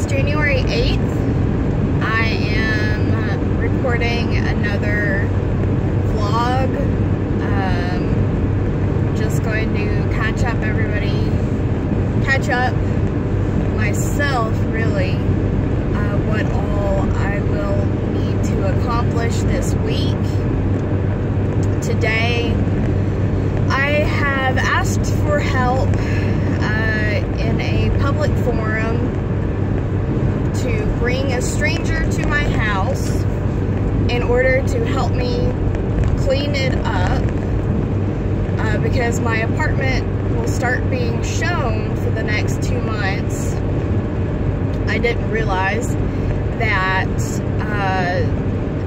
January 8th. I am recording another vlog. Just going to catch up myself, really, what all I will need to accomplish this week. Today, I have asked for help in a public forum to bring a stranger to my house in order to help me clean it up, because my apartment will start being shown for the next 2 months. I didn't realize that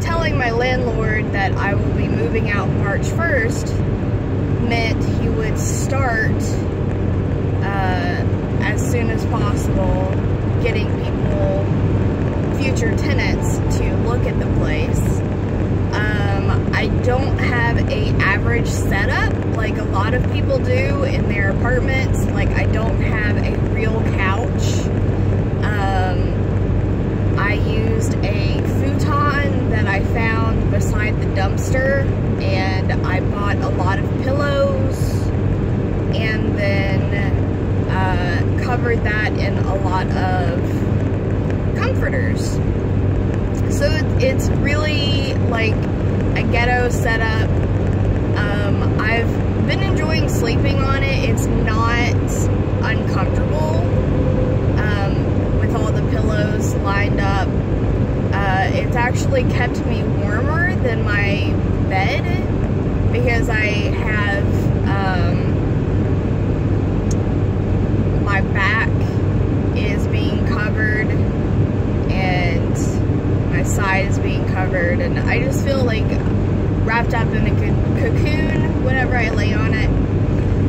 telling my landlord that I will be moving out March 1st meant he would start as soon as possible getting people, future tenants, to look at the place. I don't have an average setup like a lot of people do in their apartments. Like, I don't have a real couch. I used a futon that I found beside the dumpster, and I bought a lot of pillows and then covered that in a lot of comforters. So it's really like a ghetto setup. I've been enjoying sleeping on it. It's not uncomfortable with all the pillows lined up. It's actually kept me warmer than my bed because I have my back is being covered and my side is being covered, and I just feel like wrapped up in a cocoon whenever I lay on it.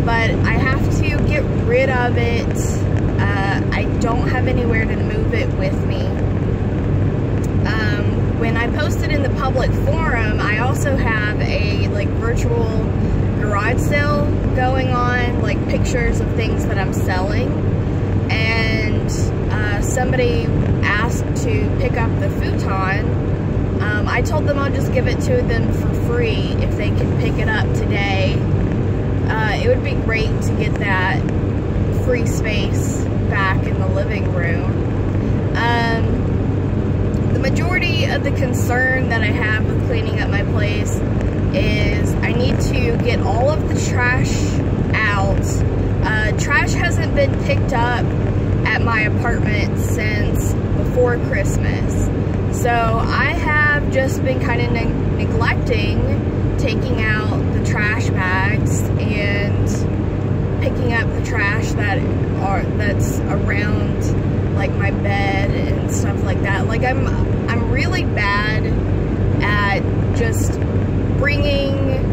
But I have to get rid of it. I don't have anywhere to move it with me. When I posted in the public forum, I also have a virtual garage sale going on, like pictures of things that I'm selling, and somebody asked to pick up the futon. I told them I'll just give it to them for free if they can pick it up today. It would be great to get that free space back in the living room. The majority of the concern that I have with cleaning up my place is I need to get all of the trash out. Trash hasn't been picked up at my apartment since before Christmas. So I have just been kind of neglecting taking out the trash bags and picking up the trash that's around like my bed and stuff like that. Like I'm really bad at just bringing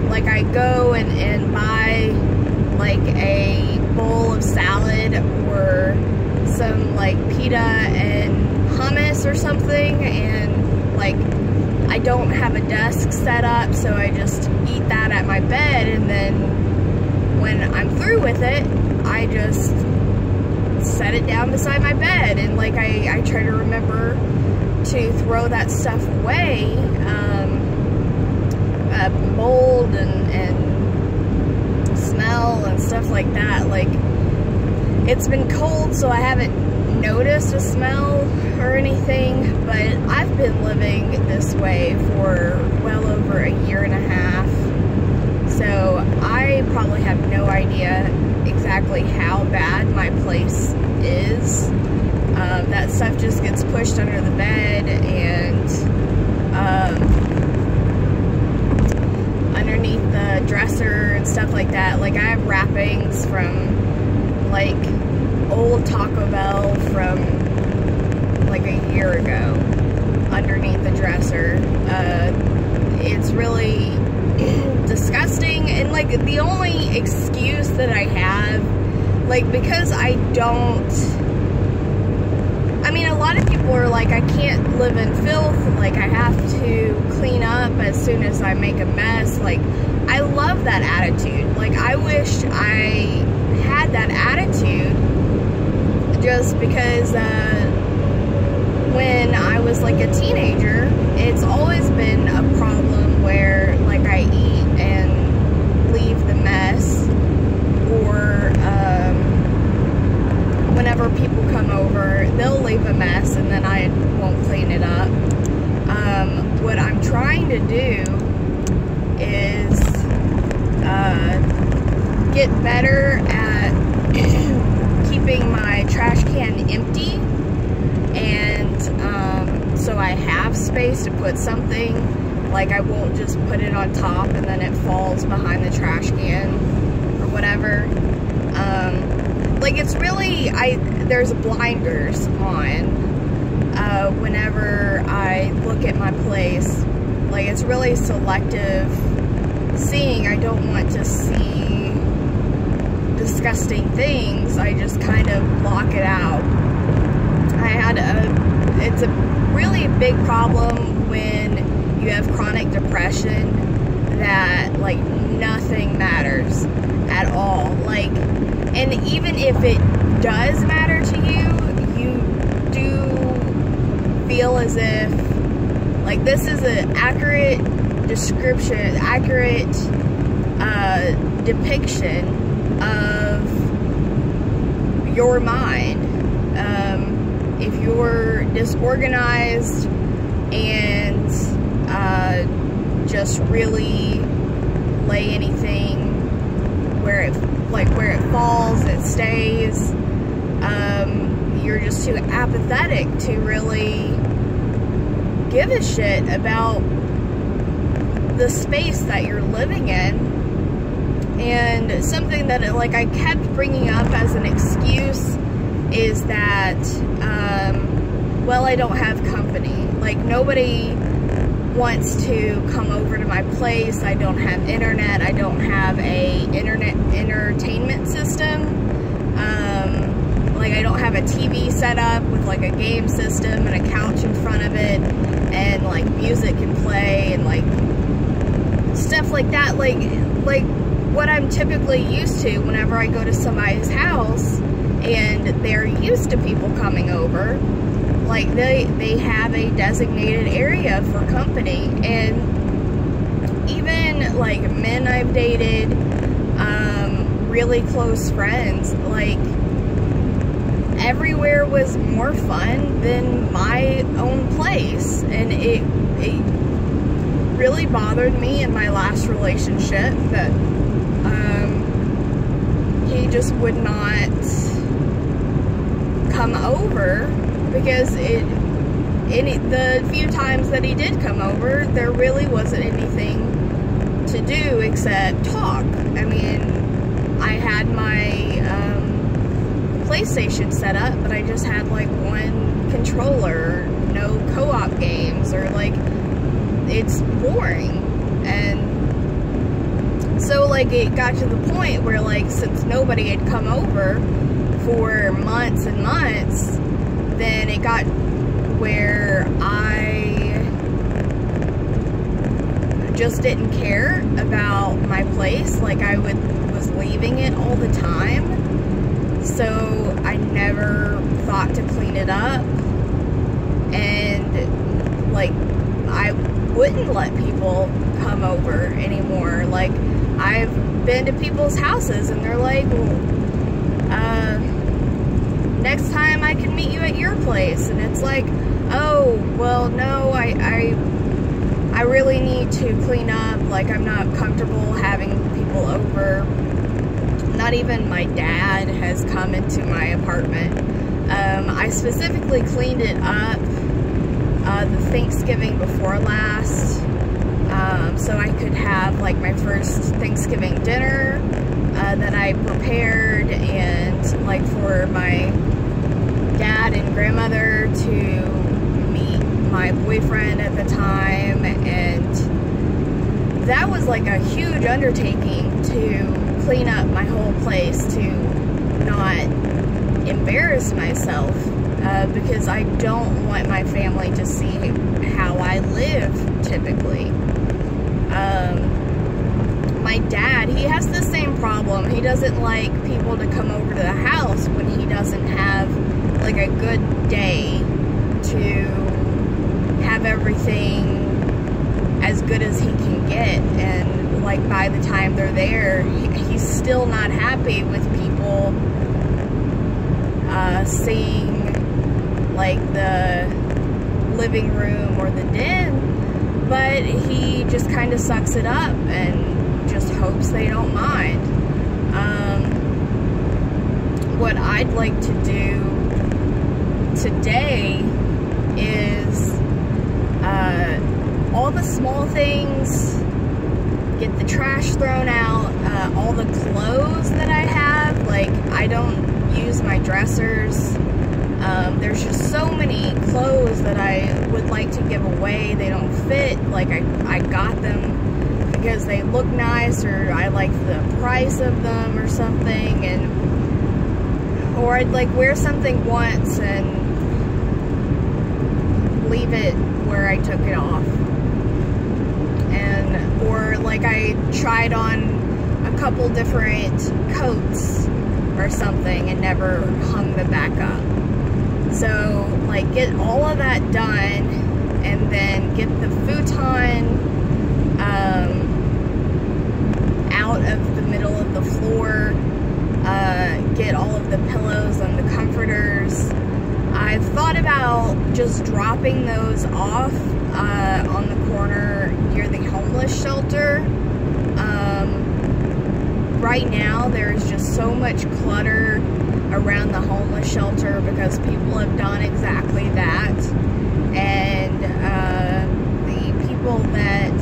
like I go and buy like a bowl of salad or some like pita and hummus or something, and like I don't have a desk set up, so I just eat that at my bed, and then when I'm through with it, I just set it down beside my bed, and like I try to remember to throw that stuff away. Mold and smell and stuff like that. Like, it's been cold, so I haven't noticed a smell or anything, but I've been living this way for well over a year and a half, so I probably have no idea exactly how bad my place is. That stuff just gets pushed under the bed and underneath the dresser and stuff like that. Like, I have wrappings from like old Taco Bell from like a year ago underneath the dresser. It's really disgusting, and like the only excuse that I have, like, because I mean, a lot of people are like, I can't live in filth, like I have to clean up as soon as I make a mess. Like, I love that attitude. Like, I wish I had that attitude just because when I was like a teenager, it's always been a problem where like I eat and leave the mess, or whenever people come over, they'll leave a mess and then I won't clean it up. What I'm trying to do is get better at keeping my trash can empty, and so I have space to put something. Like, I won't just put it on top and then it falls behind the trash can or whatever. Like, it's really, there's blinders on whenever I look at my place. Like, it's really selective seeing. I don't want to see disgusting things. I just kind of block it out. It's a really big problem when you have chronic depression, that like nothing matters at all. Like, and even if it does matter to you, you do feel as if like this is an accurate description, accurate depiction of your mind. If you're disorganized and just really lay anything where it falls, it stays, you're just too apathetic to really give a shit about the space that you're living in. And something that like I kept bringing up as an excuse is that well, I don't have company. Like, nobody wants to come over to my place. I don't have internet. I don't have a internet entertainment system. Like, I don't have a TV set up with like a game system and a couch in front of it, and like music can play and like stuff like that. Like what I'm typically used to whenever I go to somebody's house and they're used to people coming over. Like, they have a designated area for company. And even like men I've dated, really close friends, like everywhere was more fun than my own place. And it really bothered me in my last relationship that he just would not come over, because the few times that he did come over, there really wasn't anything to do except talk. I mean, I had my PlayStation set up, but I just had like one controller, no co-op games, or like, it's boring. And so like it got to the point where like, since nobody had come over for months and months, then it got where I just didn't care about my place. Like, I was leaving it all the time, so I never thought to clean it up. And like, I wouldn't let people come over anymore. Like, I've been to people's houses and they're like, well, next time I can meet you at your place. And it's like, oh, well, no, I really need to clean up. Like, I'm not comfortable having people over. Not even my dad has come into my apartment. I specifically cleaned it up the Thanksgiving before last, so I could have like my first Thanksgiving dinner that I prepared, and like for my dad and grandmother to meet my boyfriend at the time. And that was like a huge undertaking to clean up my whole place, to not embarrass myself, because I don't want my family to see how I live typically. My dad, he has the same problem. He doesn't like people to come over to the house when he doesn't have like a good day to have everything as good as he can get, and like by the time they're there, he's still not happy with people seeing like the living room or the den, but he just kind of sucks it up and just hopes they don't mind. What I'd like to do today is all the small things, get the trash thrown out, all the clothes that I have, like I don't use my dressers. There's just so many clothes that I would like to give away. They don't fit, like I got them because they look nice, or I like the price of them or something, or I'd like wear something once and leave it where I took it off. Or like I tried on a couple different coats or something and never hung them back up. So like get all of that done, and then get the futon out of the middle of the floor, get all of the pillows and the comforters. I've thought about just dropping those off on the corner near the homeless shelter. Right now there's just so much clutter around the homeless shelter because people have done exactly that, and the people that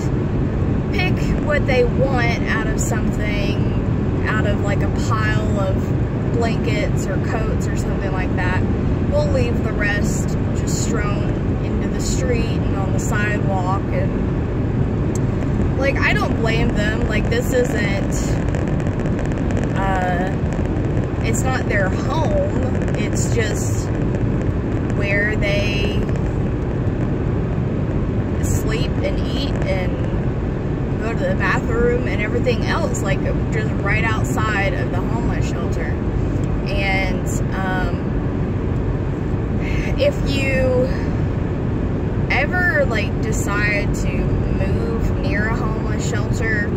pick what they want out of something, out of like a pile of blankets or coats or something like that, will leave the rest just strewn into the street and on the sidewalk. And like I don't blame them, like this isn't it's not their home, it's just where they sleep and eat and go to the bathroom and everything else, like just right outside of the homeless shelter. And if you ever like decide to move near a homeless shelter,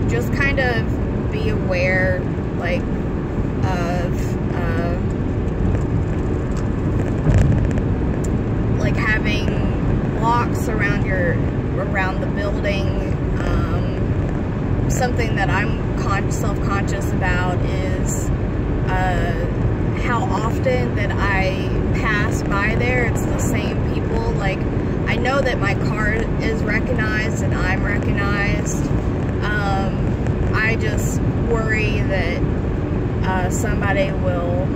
just kind of be aware like of like having blocks around the building. Something that I'm self-conscious about is how often that I pass by there, it's the same people. Like I know that my car is recognized and I'm recognized. I just worry that somebody will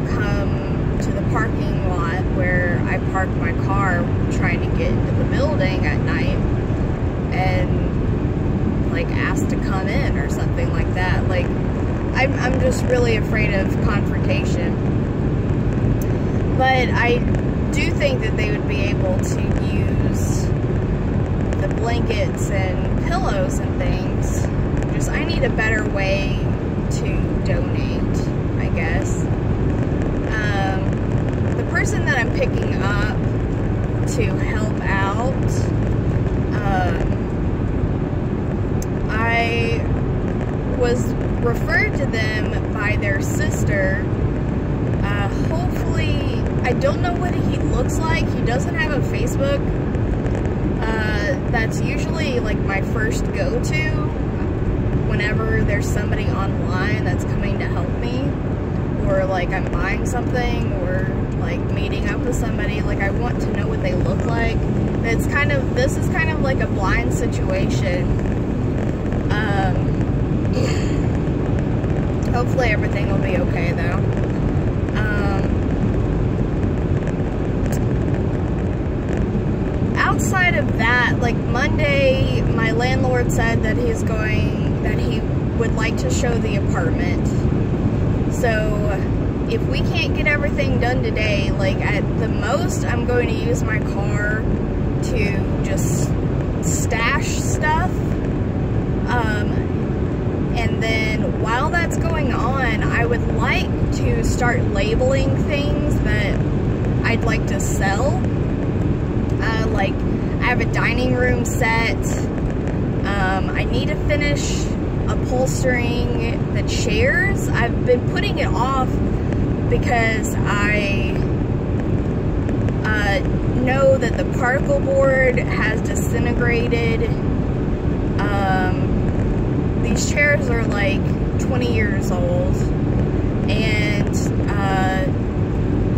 come to the parking lot where I park my car trying to get into the building at night and like ask to come in or something like that. Like I'm just really afraid of confrontation. But I do think that they would be able to use the blankets and pillows and things. Just I need a better way to donate, I guess. The person that I'm picking up to help out, I was referred to them by their sister. Hopefully, I don't know what he looks like. He doesn't have a Facebook. That's usually like my first go-to whenever there's somebody online that's coming to help me, or like I'm buying something, or like meeting up with somebody. Like I want to know what they look like. This is kind of like a blind situation. Hopefully everything will be okay though. Outside of that, like Monday, my landlord said that he would like to show the apartment. So if we can't get everything done today, like at the most, I'm going to use my car to just stash stuff. And And then while that's going on, I would like to start labeling things that I'd like to sell. Like, I have a dining room set. I need to finish upholstering the chairs. I've been putting it off because I know that the particle board has disintegrated. These chairs are like 20 years old, and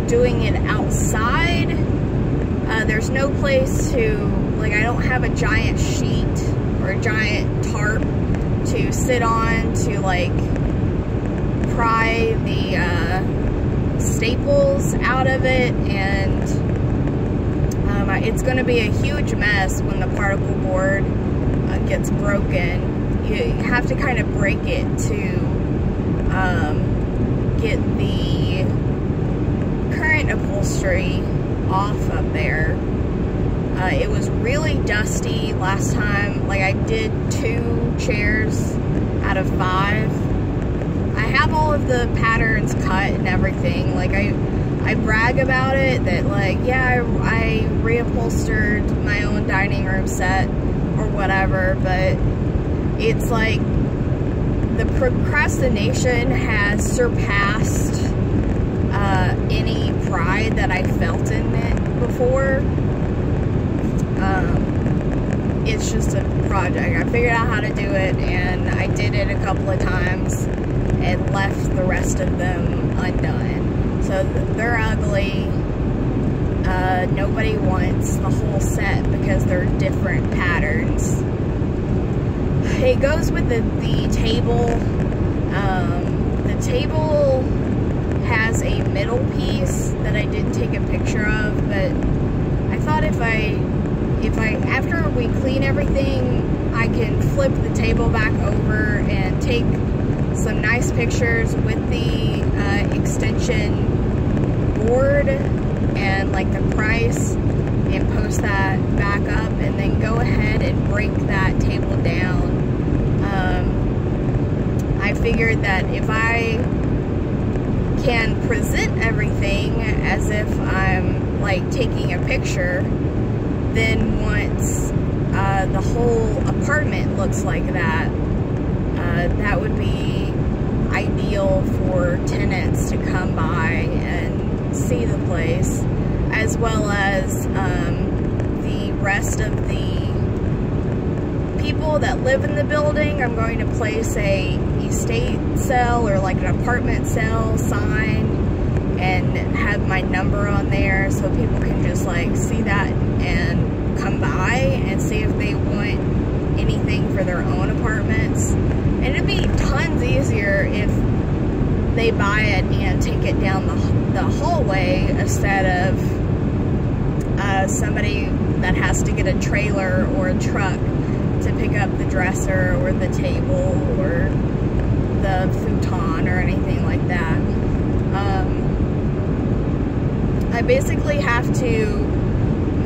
doing it outside, there's no place to, like, I don't have a giant sheet or a giant tarp to sit on to, like, pry the staples out of it, and it's going to be a huge mess when the particle board gets broken. You have to kind of break it to get the current upholstery off of there. It was really dusty last time. Like, I did 2 chairs out of 5. I have all of the patterns cut and everything. Like, I brag about it that, like, yeah, I reupholstered my own dining room set or whatever, but it's like the procrastination has surpassed any pride that I felt in it before. It's just a project. I figured out how to do it, and I did it a couple of times and left the rest of them undone. So they're ugly. Nobody wants the whole set because they're different patterns. It goes with the table. The table has a middle piece that I did take a picture of, but I thought if I after we clean everything, I can flip the table back over and take some nice pictures with the extension board and like the price, and post that back up, and then go ahead and break that table down. I figured that if I can present everything as if I'm like taking a picture, then once the whole apartment looks like that, that would be ideal for tenants to come by and see the place, as well as the rest of the people that live in the building. I'm going to place a estate sale or like an apartment sale sign and have my number on there, so people can just like see that and come by and see if they want anything for their own apartments. And it'd be tons easier if they buy it and take it down the hallway instead of somebody that has to get a trailer or a truck to pick up the dresser or the table or the futon or anything like that. I basically have to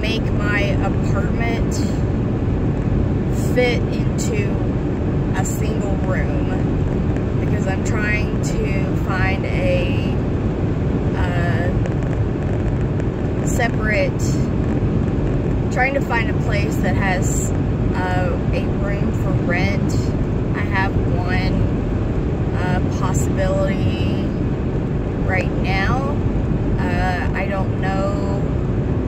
make my apartment fit into a single room because I'm trying to find a trying to find a place that has a room for rent. I have one possibility right now. I don't know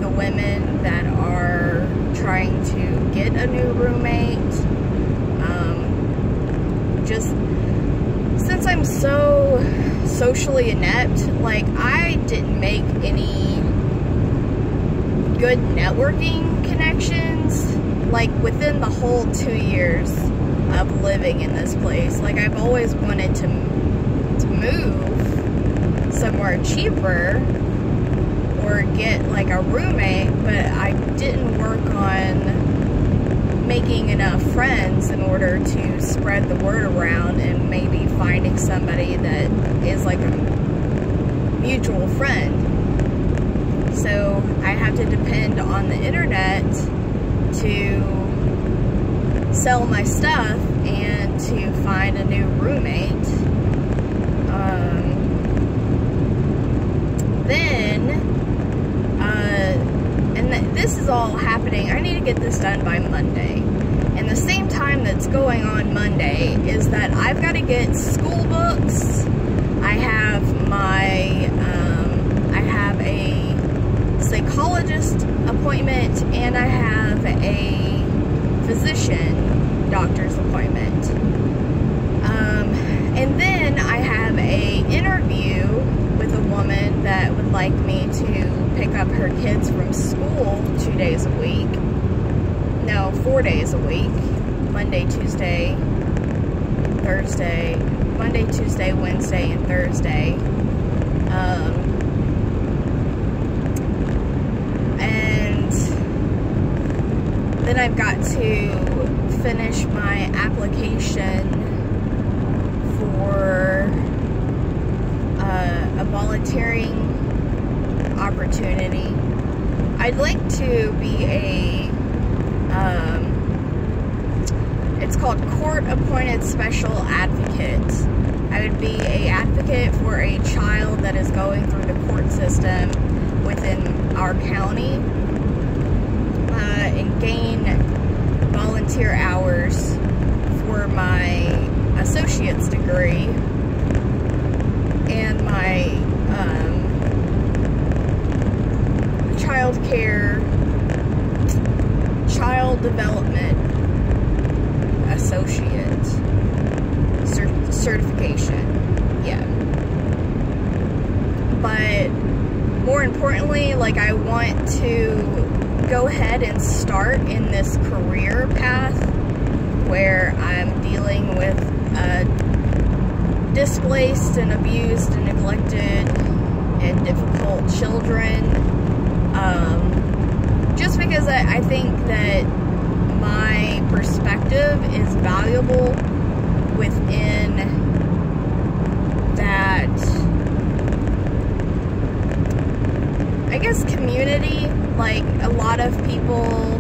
the women that are trying to get a new roommate. Just since I'm so socially inept, like, I didn't make any good networking connections, like, within the whole 2 years of living in this place. Like, I've always wanted to move somewhere cheaper or get like a roommate, but I didn't work on making enough friends in order to spread the word around and maybe finding somebody that is like a mutual friend. So I have to depend on the internet to sell my stuff, and to find a new roommate. This is all happening. I need to get this done by Monday. And the same time that's going on Monday is that I've got to get school books. I have a psychologist appointment, and I have a physician doctor's appointment. And then I have a interview with a woman that would like me to pick up her kids from school 2 days a week. No, 4 days a week. Monday, Tuesday, Thursday. Monday, Tuesday, Wednesday, and Thursday. And then I've got to finish my application for a volunteering opportunity. I'd like to be it's called court-appointed special advocate. I would be an advocate for a child that is going through the court system within our county, and gain volunteer hours for my associate's degree and my child development associate certification. Yeah. But more importantly, like, I want to go ahead and start in this career path where I'm dealing with displaced and abused and neglected and difficult children. Just because I think that my perspective is valuable within that, I guess, community. Like, a lot of people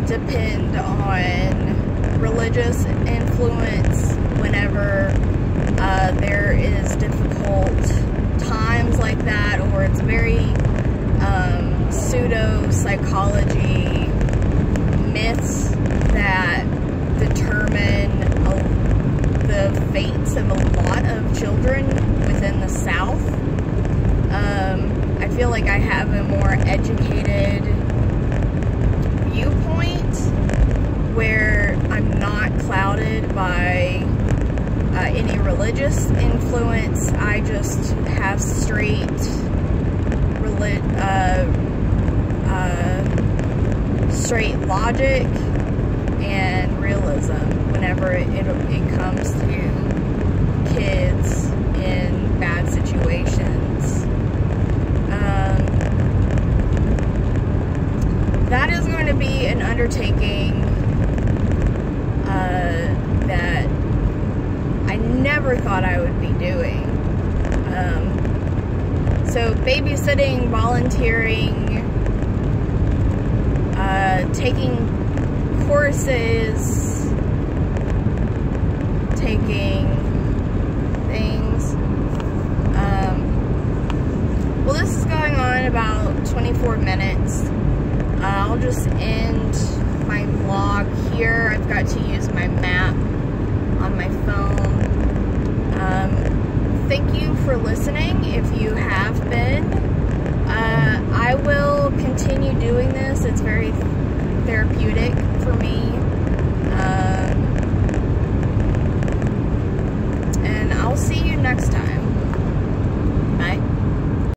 depend on religious influence whenever there is difficult times like that, or it's very pseudo-psychology myths that determine the fates of a lot of children within the South. I feel like I have a more educated viewpoint where I'm not clouded by any religious influence. I just have straight straight logic and realism whenever it comes to kids in bad situations. That is going to be an undertaking that I never thought I would be doing. So babysitting, volunteering, taking courses, taking things. Well, this is going on about 24 minutes. I'll just end my vlog here. I've got to use my map on my phone. Thank you for listening if you have been. I will continue doing this. It's very therapeutic for me.